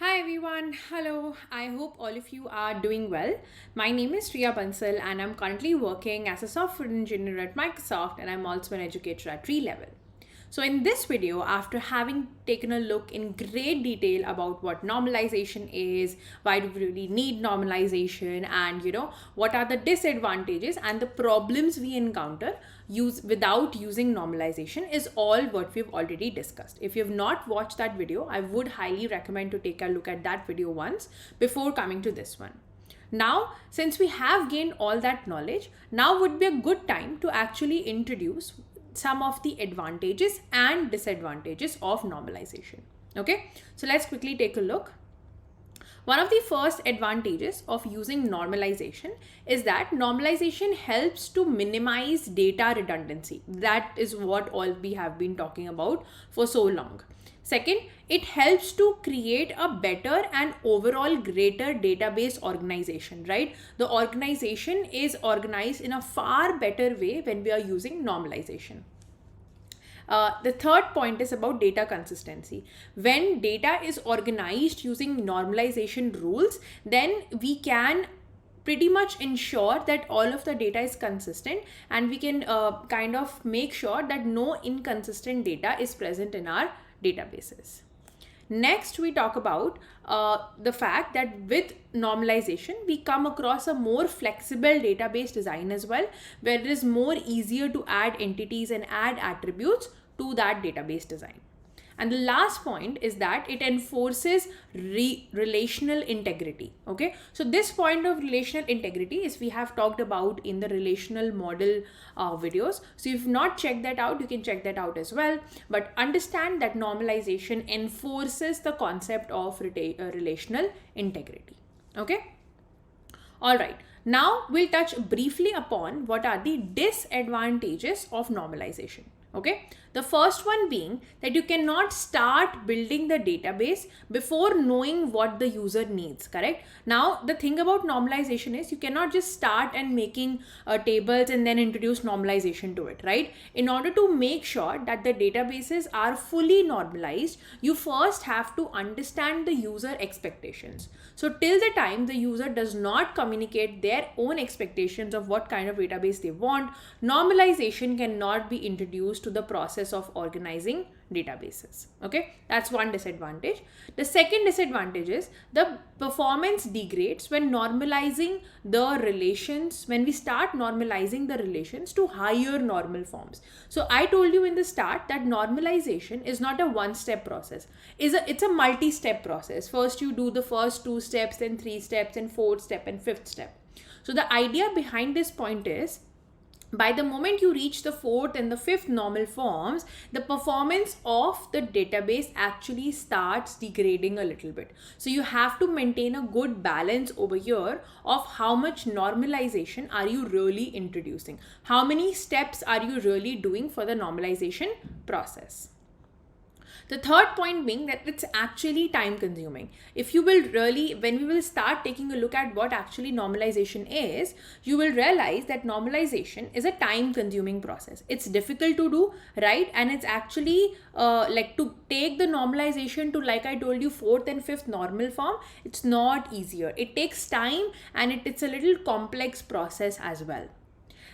Hi everyone, hello. I hope all of you are doing well. My name is Shriya Bansal and I'm currently working as a software engineer at Microsoft and I'm also an educator at Tree Level. So in this video, after having taken a look in great detail about what normalization is, why do we really need normalization, and what are the disadvantages and the problems we encounter without using normalization is all what we've already discussed. If you have not watched that video, I would highly recommend to take a look at that video once before coming to this one. Now, since we have gained all that knowledge, now would be a good time to actually introduce some of the advantages and disadvantages of normalization. Okay, so let's quickly take a look. One of the first advantages of using normalization is that normalization helps to minimize data redundancy. That is what all we have been talking about for so long. Second, it helps to create a better and overall greater database organization, right? The organization is organized in a far better way when we are using normalization. The third point is about data consistency. When data is organized using normalization rules, then we can pretty much ensure that all of the data is consistent, and we can kind of make sure that no inconsistent data is present in our databases. Next, we talk about the fact that with normalization, we come across a more flexible database design as well, where it is more easier to add entities and add attributes to that database design. And the last point is that it enforces relational integrity. Okay, so this point of relational integrity is we have talked about in the relational model videos. So if you've not checked that out, you can check that out as well. But understand that normalization enforces the concept of relational integrity. Okay. All right. Now we'll touch briefly upon what are the disadvantages of normalization. Okay, the first one being that you cannot start building the database before knowing what the user needs. Correct. Now the thing about normalization is you cannot just start and making tables and then introduce normalization to it, right? In order to make sure that the databases are fully normalized, you first have to understand the user expectations. So till the time the user does not communicate their own expectations of what kind of database they want, normalization cannot be introduced to the process of organizing databases. Okay, that's one disadvantage. The second disadvantage is the performance degrades when normalizing the relations, when we start normalizing the relations to higher normal forms. So I told you in the start that normalization is not a one-step process. It's a multi-step process. First you do the first 2 steps, then 3 steps, and 4th step and 5th step. So the idea behind this point is, by the moment you reach the 4th and the 5th normal forms, the performance of the database actually starts degrading a little bit. So you have to maintain a good balance over here of how much normalization are you really introducing. How many steps are you really doing for the normalization process? The third point being that it's actually time consuming. If you will really, when we will start taking a look at what actually normalization is, you will realize that normalization is a time consuming process. It's difficult to do, right? And it's actually like to take the normalization to, like I told you, 4th and 5th normal form, it's not easier. It takes time and it's a little complex process as well.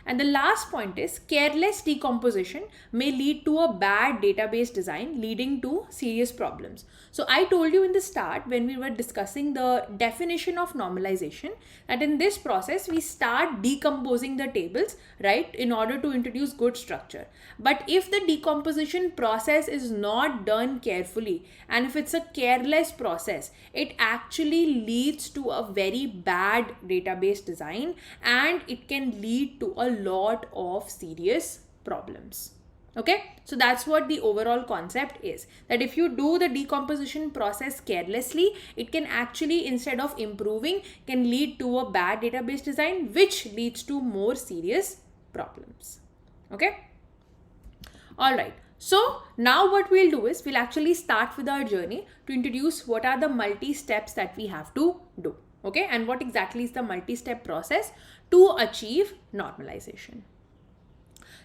And the last point is careless decomposition may lead to a bad database design, leading to serious problems. So I told you in the start when we were discussing the definition of normalization that in this process we start decomposing the tables, right, in order to introduce good structure. But if the decomposition process is not done carefully and if it's a careless process, it actually leads to a very bad database design and it can lead to a lot of serious problems. Okay, so that's what the overall concept is, that if you do the decomposition process carelessly, it can actually, instead of improving, can lead to a bad database design, which leads to more serious problems. Okay, all right. So now what we'll do is we'll actually start with our journey to introduce what are the multi-steps that we have to do. Okay, and what exactly is the multi-step process to achieve normalization.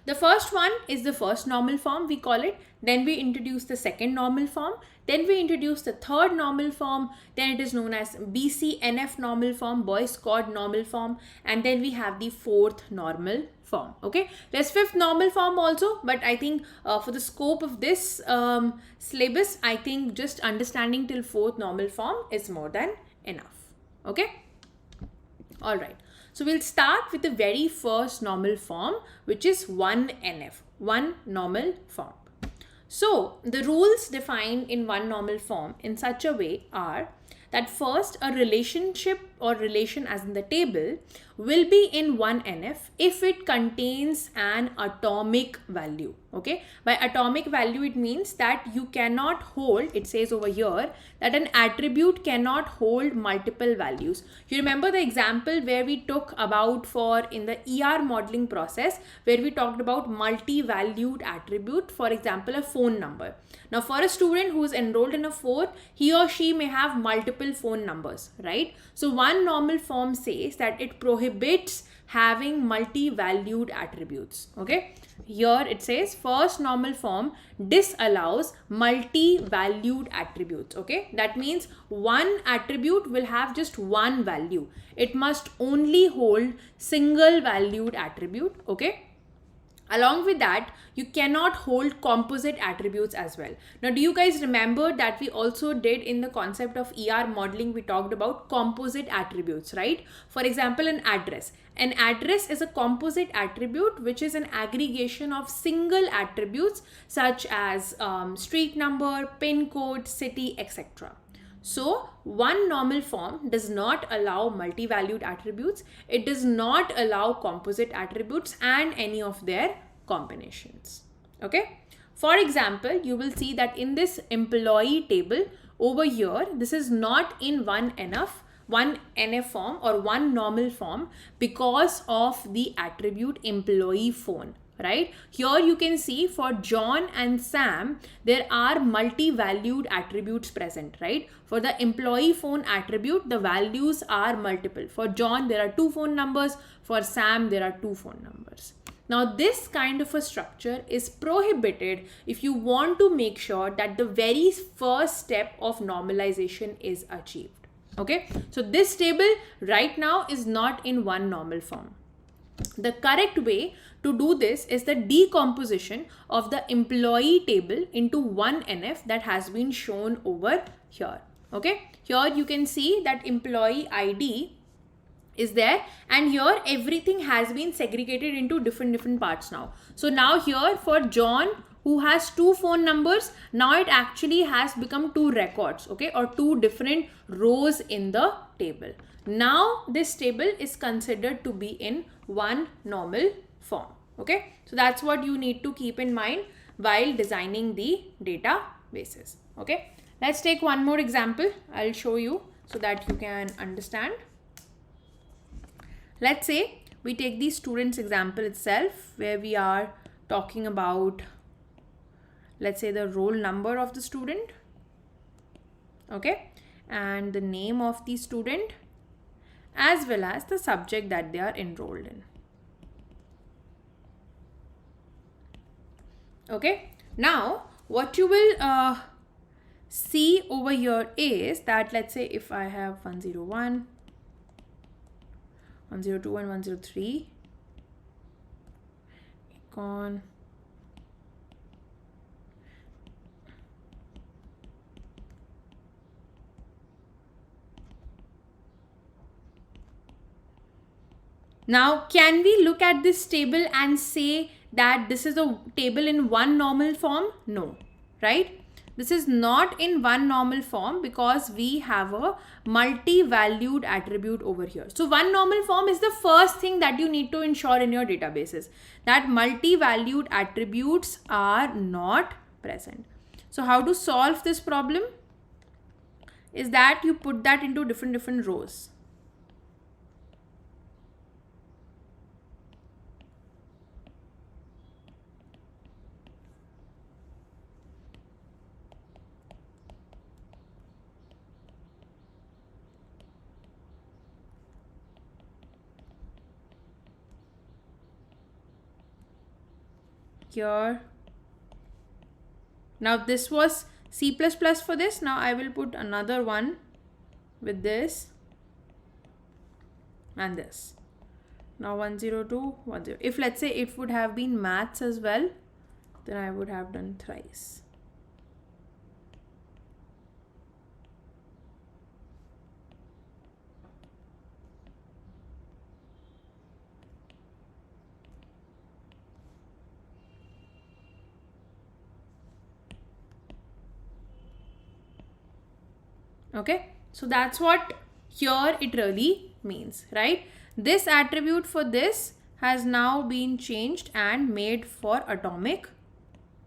The first one is the first normal form, we call it. Then we introduce the second normal form. Then we introduce the third normal form. Then it is known as BCNF normal form, Boyce Codd normal form. And then we have the fourth normal form. Okay, there's fifth normal form also, but I think for the scope of this syllabus, I think just understanding till fourth normal form is more than enough. Okay, all right. So we'll start with the very first normal form, which is 1NF, one normal form. So the rules defined in one normal form in such a way are that first, a relationship or relation as in the table will be in 1NF if it contains an atomic value. Okay, by atomic value it means that you cannot hold, it says over here that an attribute cannot hold multiple values. You remember the example where we took about for in the ER modeling process, where we talked about multi-valued attribute, for example a phone number. Now for a student who is enrolled in a 4th, he or she may have multiple phone numbers, right? So one normal form says that it prohibits having multi-valued attributes. Okay, here it says first normal form disallows multi-valued attributes. Okay, that means one attribute will have just one value. It must only hold single valued attribute. Okay, along with that, you cannot hold composite attributes as well. Now, do you guys remember that we also did in the concept of ER modeling, we talked about composite attributes, right? For example, an address. An address is a composite attribute which is an aggregation of single attributes such as street number, pin code, city, etc. So one normal form does not allow multi-valued attributes. It does not allow composite attributes and any of their combinations. Okay. For example, you will see that in this employee table over here, this is not in 1NF form or one normal form because of the attribute employee phone. Right, here you can see for John and Sam there are multi-valued attributes present, right? For the employee phone attribute, the values are multiple. For John there are 2 phone numbers, for Sam there are 2 phone numbers. Now this kind of a structure is prohibited if you want to make sure that the very first step of normalization is achieved. Okay, so this table right now is not in one normal form. The correct way to do this is the decomposition of the employee table into 1NF that has been shown over here. Okay, here you can see that employee ID is there, and here everything has been segregated into different parts now. So now here for John, who has 2 phone numbers, now it actually has become 2 records, okay, or 2 different rows in the table. Now this table is considered to be in one normal form. Okay, so that's what you need to keep in mind while designing the databases. Okay, let's take one more example. I'll show you so that you can understand. Let's say we take the student's example itself, where we are talking about, let's say, the roll number of the student, okay, and the name of the student, as well as the subject that they are enrolled in. Okay, now what you will see over here is that, let's say if I have 101, 102 and 103, econ, now can we look at this table and say that this is a table in one normal form? No, right? This is not in one normal form because we have a multi-valued attribute over here. So one normal form is the first thing that you need to ensure in your databases, that multi-valued attributes are not present. So how to solve this problem is that you put that into different rows. here. Now this was C++ for this. Now I will put another one with this and this. Now 102, 10. If let's say it would have been maths as well, then I would have done thrice. Okay, so that's what here it really means, right? This attribute for this has now been changed and made for atomic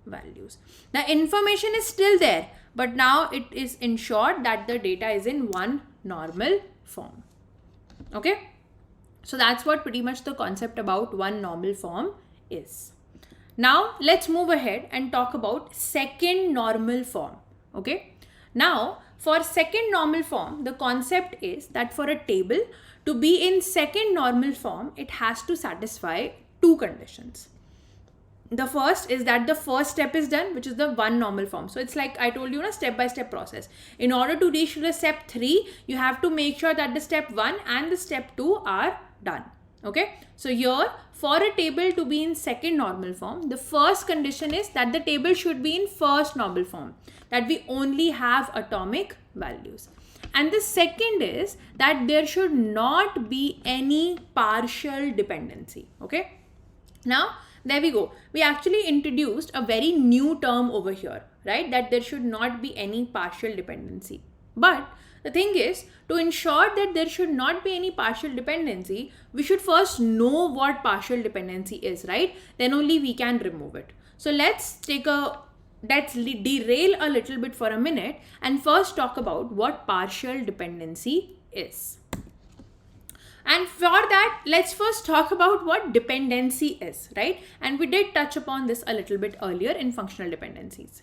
values. The information is still there, but now it is ensured that the data is in one normal form. Okay, so that's what pretty much the concept about one normal form is. Now let's move ahead and talk about second normal form. Okay, now for second normal form, the concept is that for a table to be in second normal form, it has to satisfy two conditions. The first is that the first step is done, which is the one normal form. So it's like I told you, a step-by-step process. In order to reach to the step 3, you have to make sure that the step 1 and the step 2 are done. Okay, so here for a table to be in second normal form, the first condition is that the table should be in first normal form, that we only have atomic values. And the second is that there should not be any partial dependency. Okay, now there we go. We actually introduced a very new term over here, right? That there should not be any partial dependency. But the thing is, to ensure that there should not be any partial dependency, we should first know what partial dependency is, right? Then only we can remove it. So let's derail a little bit for a minute and first talk about what partial dependency is. And for that, let's first talk about what dependency is, right? And we did touch upon this a little bit earlier in functional dependencies.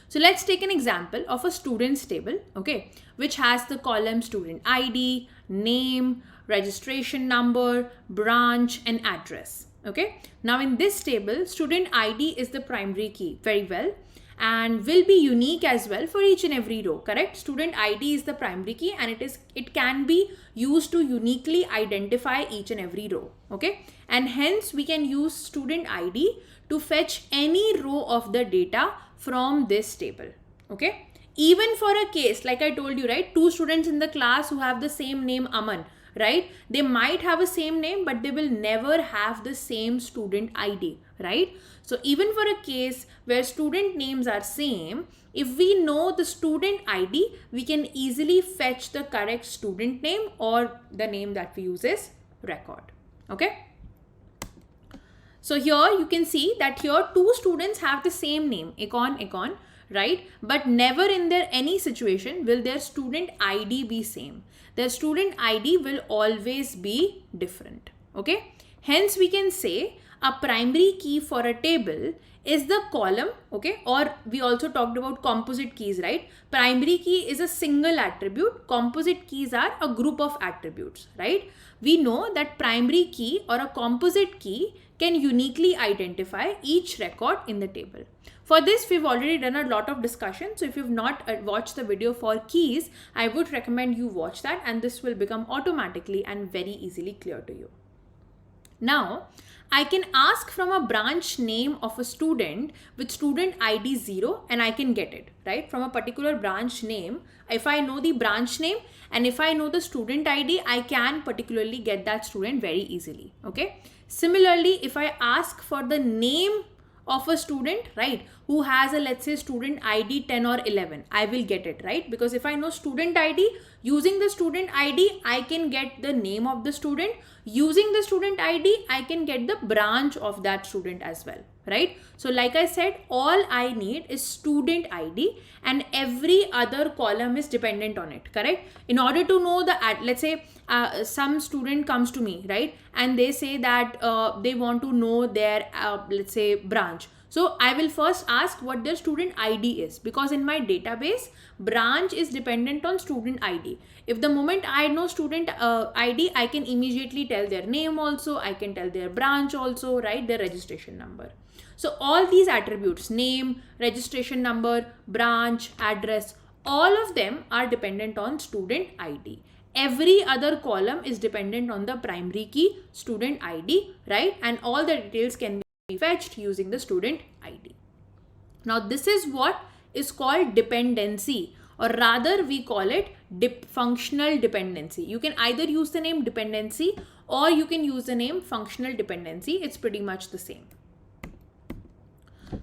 So let's take an example of a student's table, okay, which has the column student ID, name, registration number, branch, and address. Okay. Now in this table, student ID is the primary key, very well, and will be unique as well for each and every row, correct? Student ID is the primary key and it can be used to uniquely identify each and every row, okay? And hence we can use student ID to fetch any row of the data from this table, okay? Even for a case, like I told you, right? 2 students in the class who have the same name Aman, right? They might have a same name, but they will never have the same student ID, right? So even for a case where student names are same, if we know the student ID, we can easily fetch the correct student name or the name that we use is record, okay? So here you can see that here 2 students have the same name, Econ, right? But never in their any situation will their student ID be same. Their student ID will always be different, okay? Hence we can say a primary key for a table is the column, okay? Or we also talked about composite keys, right? Primary key is a single attribute. Composite keys are a group of attributes, right? We know that primary key or a composite key can uniquely identify each record in the table. For this, we've already done a lot of discussion. So if you've not watched the video for keys, I would recommend you watch that, and this will become automatically and very easily clear to you. Now, I can ask from a branch name of a student with student ID 0 and I can get it, right? From a particular branch name, if I know the branch name and if I know the student ID, I can particularly get that student very easily, okay? Similarly, if I ask for the name of a student, right, who has a, let's say, student ID 10 or 11, I will get it, right? Because if I know student ID, using the student ID, I can get the name of the student. Using the student ID, I can get the branch of that student as well, right? So like I said, all I need is student ID and every other column is dependent on it, correct? In order to know the, let's say some student comes to me, right? And they say that they want to know their, let's say, branch. So I will first ask what their student ID is, because in my database, branch is dependent on student ID. If the moment I know student ID, I can immediately tell their name also, I can tell their branch also, right? Their registration number. So all these attributes, name, registration number, branch, address, all of them are dependent on student ID. Every other column is dependent on the primary key, student ID, right? And all the details can be fetched using the student ID. Now this is what is called dependency, or rather we call it functional dependency. You can either use the name dependency or you can use the name functional dependency. It's pretty much the same.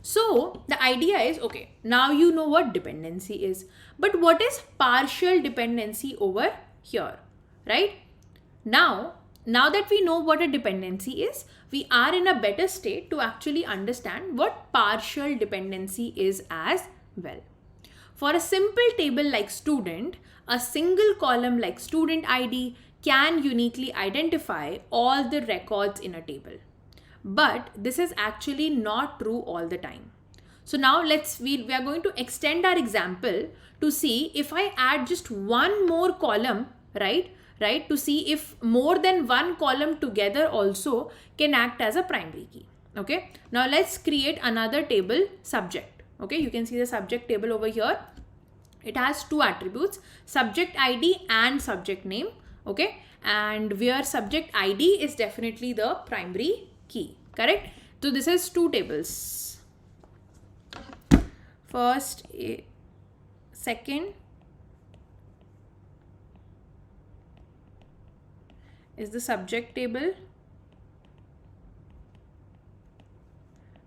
So the idea is, okay, now you know what dependency is, but what is partial dependency over here, right? Now that we know what a dependency is, we are in a better state to actually understand what partial dependency is as well. For a simple table like student, a single column like student ID can uniquely identify all the records in a table. But this is actually not true all the time. So now we are going to extend our example to see if I add just one more column, right, to see if more than one column together also can act as a primary key. Okay, now let's create another table, subject. Okay, you can see the subject table over here. It has two attributes, subject ID and subject name. Okay, and where subject ID is definitely the primary key, correct? So this is two tables. First, second is the subject table,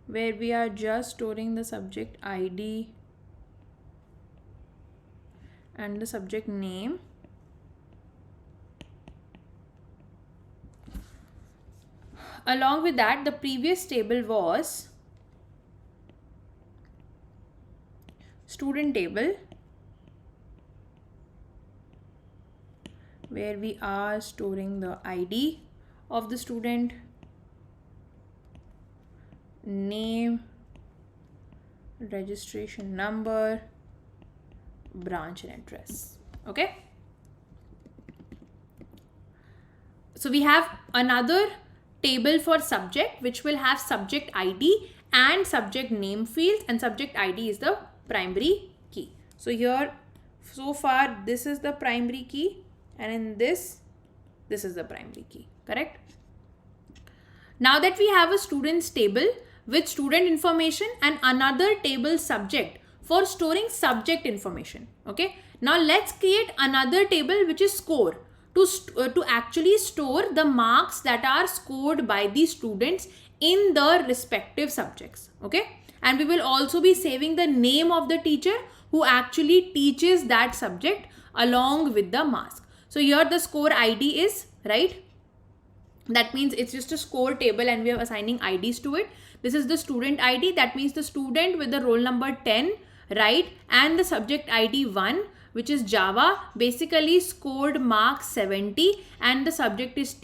where we are just storing the subject ID and the subject name. Along with that, the previous table was student table, where we are storing the ID of the student, name, registration number, branch and address. Okay, so we have another table for subject, which will have subject ID and subject name fields, and subject ID is the primary key. So here, so far this is the primary key, and in this is the primary key, correct? Now that we have a students table with student information and another table subject for storing subject information. Okay, now let's create another table which is score, to actually store the marks that are scored by the students in the respective subjects. Okay, and we will also be saving the name of the teacher who actually teaches that subject along with the mask. So here the score ID is, right, that means it's just a score table and we are assigning IDs to it. This is the student ID, that means the student with the roll number 10, right, and the subject ID 1, which is Java, basically scored mark 70, and the subject is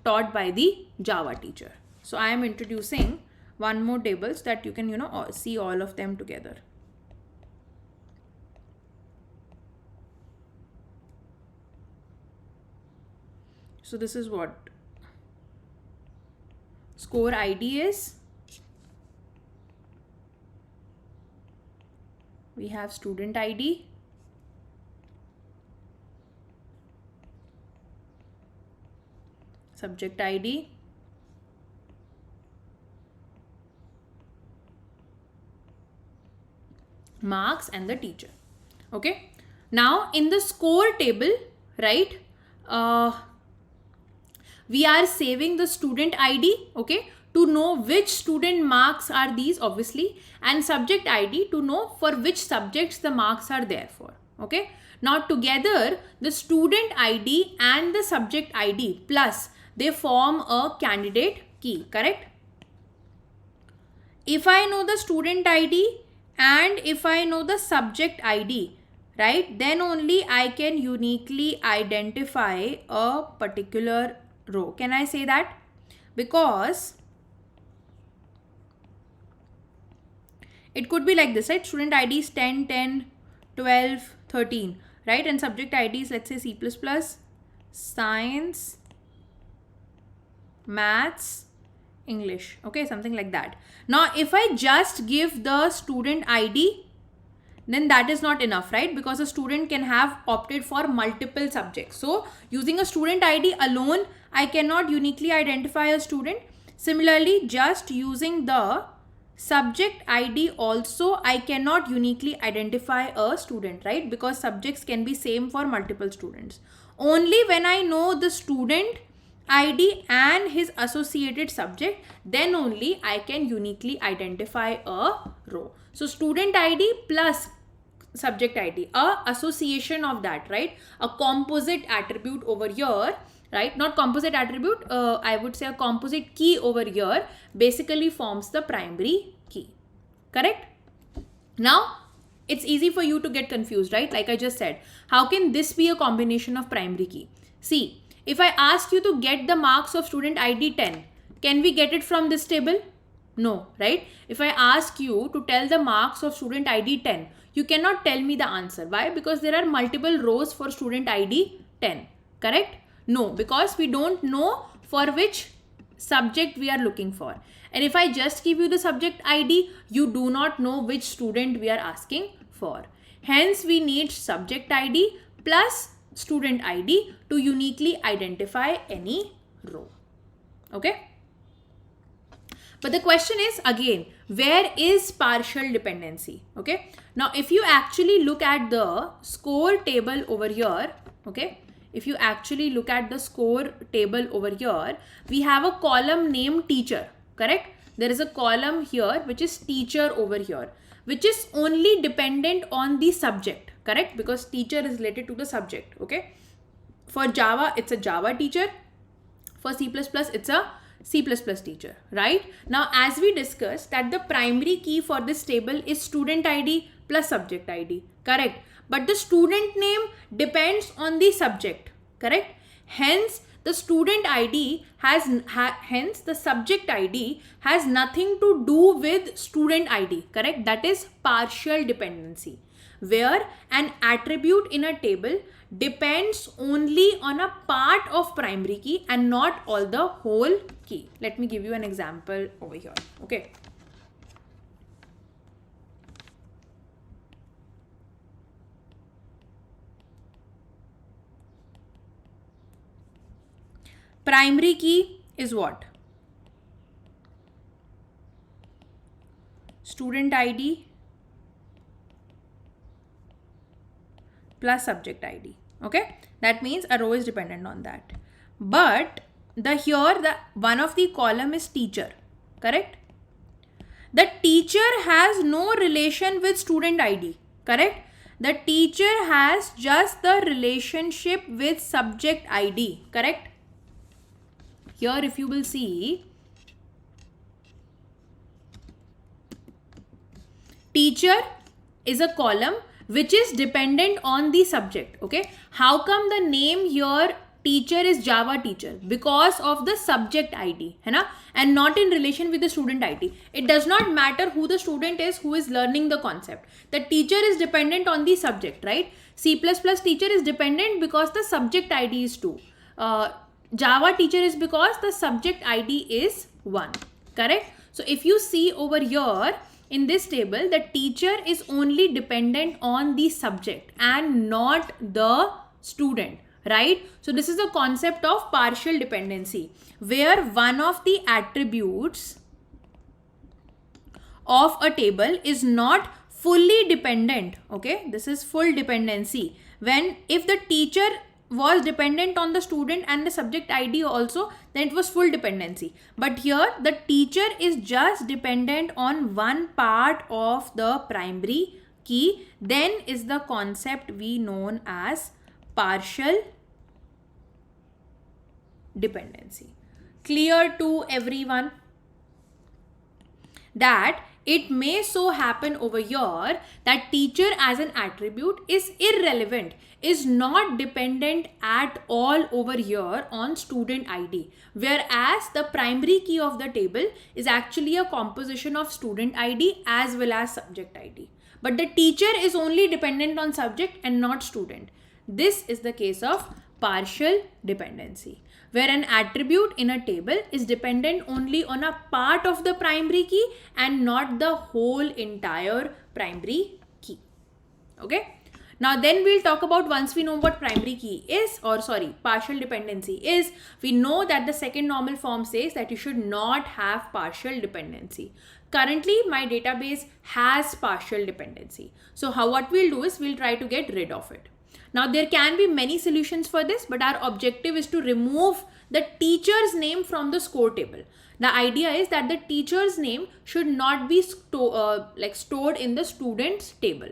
taught by the Java teacher. So I am introducing one more table so that you can, see all of them together. So this is what score ID is. We have student ID, subject ID, marks, and the teacher. Okay, now in the score table, right, we are saving the student ID, okay, to know which student marks are these, obviously, and subject ID to know for which subjects the marks are there for. Okay, now together the student ID and the subject ID plus they form a candidate key, correct? If I know the student ID and if I know the subject ID, right, then only I can uniquely identify a particular row. Can I say that? Because it could be like this, right? Student ID is 10, 10, 12, 13, right? And subject ID is, let's say, C++, science, maths, English. Okay, something like that. Now, if I just give the student ID, then that is not enough, right? Because a student can have opted for multiple subjects. So using a student ID alone, I cannot uniquely identify a student. Similarly, just using the subject ID also, I cannot uniquely identify a student, right? Because subjects can be same for multiple students. Only when I know the student ID and his associated subject, then only I can uniquely identify a row. So student ID plus subject ID, a association of that, right? A composite attribute over here, right? Not composite attribute, I would say a composite key over here basically forms the primary key. Correct? Now, it's easy for you to get confused, right? Like I just said, how can this be a combination of primary key? See, if I ask you to get the marks of student ID 10, can we get it from this table? No, right? If I ask you to tell the marks of student ID 10, you cannot tell me the answer. Why? Because there are multiple rows for student ID 10, correct? No, because we don't know for which subject we are looking for. And if I just give you the subject ID, you do not know which student we are asking for. Hence, we need subject ID plus student ID to uniquely identify any row. Okay? But the question is again, where is partial dependency? Okay. Now, if you actually look at the score table over here, okay, if you actually look at the score table over here, we have a column named teacher, correct? There is a column here which is teacher over here, which is only dependent on the subject, correct? Because teacher is related to the subject, okay? For Java, it's a Java teacher. For C++, it's a C++ teacher, right? Now, as we discussed that the primary key for this table is student ID plus subject ID, correct? But the student name depends on the subject, correct? Hence, the student ID has, hence the subject ID has nothing to do with student ID, correct? That is partial dependency, where an attribute in a table depends only on a part of primary key and not all the whole key. Let me give you an example over here, okay? Primary key is what? Student ID plus subject ID. Okay, that means a row is dependent on that. But the one of the column is teacher, correct? The teacher has no relation with student ID, correct? The teacher has just the relationship with subject ID, correct? Here, if you will see, teacher is a column which is dependent on the subject, okay? How come the name here teacher is Java teacher? Because of the subject ID, है ना? And not in relation with the student ID. It does not matter who the student is who is learning the concept. The teacher is dependent on the subject, right? C++ teacher is dependent because the subject ID is 2. Java teacher is because the subject ID is 1, correct? So if you see over here, in this table, the teacher is only dependent on the subject and not the student, right? So this is the concept of partial dependency, where one of the attributes of a table is not fully dependent, okay? This is full dependency. If the teacher was dependent on the student and the subject ID also, then it was full dependency. But here the teacher is just dependent on one part of the primary key, then is the concept we known as partial dependency. Clear to everyone? That it may so happen over here that teacher as an attribute is irrelevant, is not dependent at all over here on student ID, whereas the primary key of the table is actually a composition of student ID as well as subject ID. But the teacher is only dependent on subject and not student. This is the case of partial dependency, where an attribute in a table is dependent only on a part of the primary key and not the whole entire primary key. Okay. Now then we'll talk about, once we know what primary key is, partial dependency is, we know that the second normal form says that you should not have partial dependency. Currently my database has partial dependency. So what we'll do is we'll try to get rid of it. Now there can be many solutions for this, but our objective is to remove the teacher's name from the score table. The idea is that the teacher's name should not be stored in the student's table.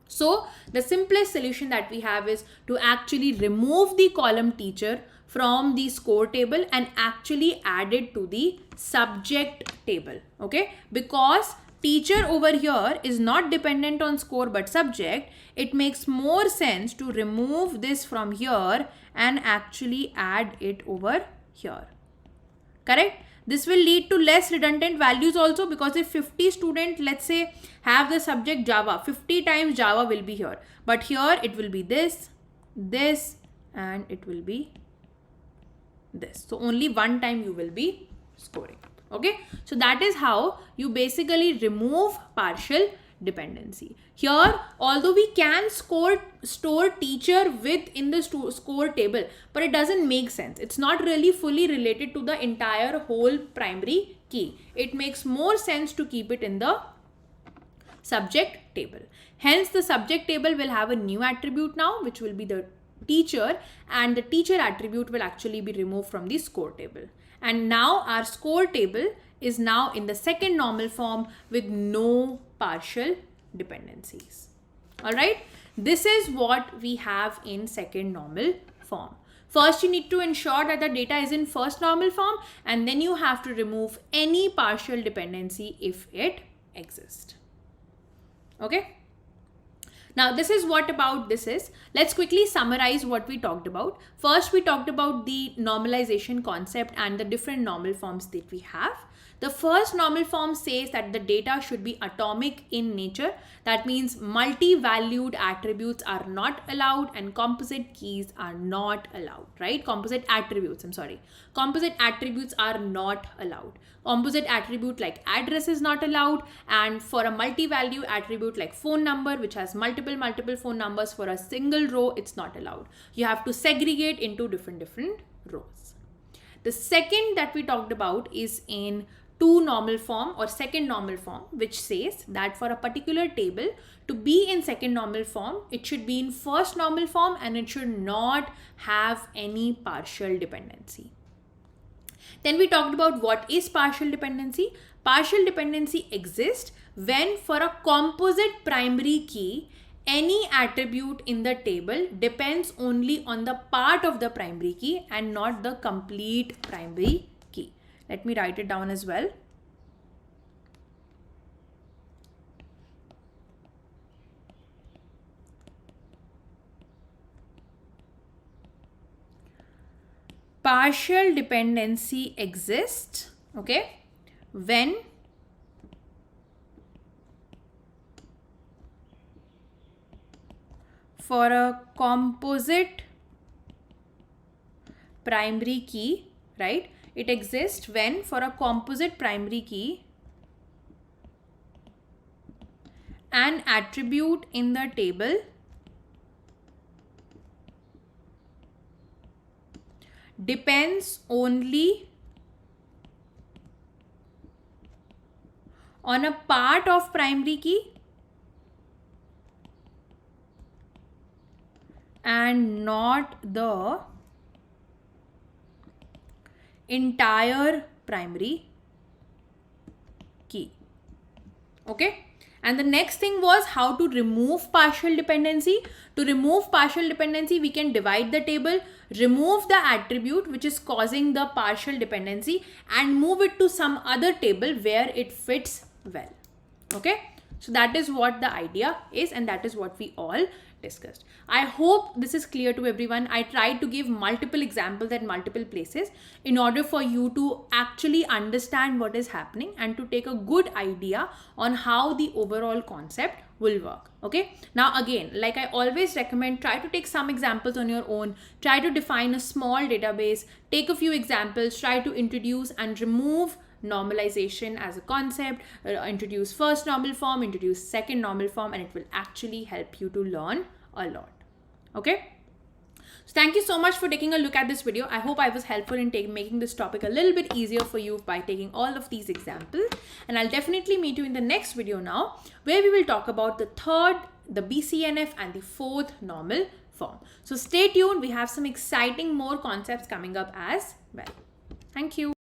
So the simplest solution that we have is to actually remove the column teacher from the score table and actually add it to the subject table. Okay, because teacher over here is not dependent on score but subject, it makes more sense to remove this from here and actually add it over here. Correct? This will lead to less redundant values also, because if 50 students, let's say, have the subject Java, 50 times Java will be here. But here it will be this, this, and it will be this. So only one time you will be scoring. Okay. So that is how you basically remove partial dependency. Here, although we can store teacher within the score table, but it doesn't make sense. It's not really fully related to the entire whole primary key. It makes more sense to keep it in the subject table. Hence, the subject table will have a new attribute now, which will be the teacher, and the teacher attribute will actually be removed from the score table. And now our score table is now in the second normal form with no partial dependencies. All right. This is what we have in second normal form. First, you need to ensure that the data is in first normal form, and then you have to remove any partial dependency if it exists. Okay. Now, this is what about this is. Let's quickly summarize what we talked about. First, we talked about the normalization concept and the different normal forms that we have. The first normal form says that the data should be atomic in nature. That means multi-valued attributes are not allowed and composite keys are not allowed, right? Composite attributes are not allowed. Composite attribute like address is not allowed, and for a multi-value attribute like phone number, which has multiple phone numbers for a single row, it's not allowed. You have to segregate into different rows. The second that we talked about is in two normal form or second normal form, which says that for a particular table to be in second normal form, it should be in first normal form and it should not have any partial dependency. Then we talked about what is partial dependency. Partial dependency exists when for a composite primary key, any attribute in the table depends only on the part of the primary key and not the complete primary key. Let me write it down as well. Partial dependency exists, okay, when for a composite primary key, right? It exists when for a composite primary key, an attribute in the table depends only on a part of primary key and not the entire primary key. Okay. And the next thing was how to remove partial dependency. To remove partial dependency, we can divide the table, remove the attribute which is causing the partial dependency and move it to some other table where it fits well. Okay. So that is what the idea is, and that is what we all discussed. I hope this is clear to everyone. I tried to give multiple examples at multiple places in order for you to actually understand what is happening and to take a good idea on how the overall concept will work. Okay, now again, like I always recommend, try to take some examples on your own, try to define a small database, take a few examples, try to introduce and remove normalization as a concept, introduce first normal form, introduce second normal form, and it will actually help you to learn a lot. Okay, so thank you so much for taking a look at this video. I hope I was helpful in making this topic a little bit easier for you by taking all of these examples, and I'll definitely meet you in the next video now, where we will talk about the third, the BCNF, and the fourth normal form. So stay tuned, we have some exciting more concepts coming up as well. Thank you.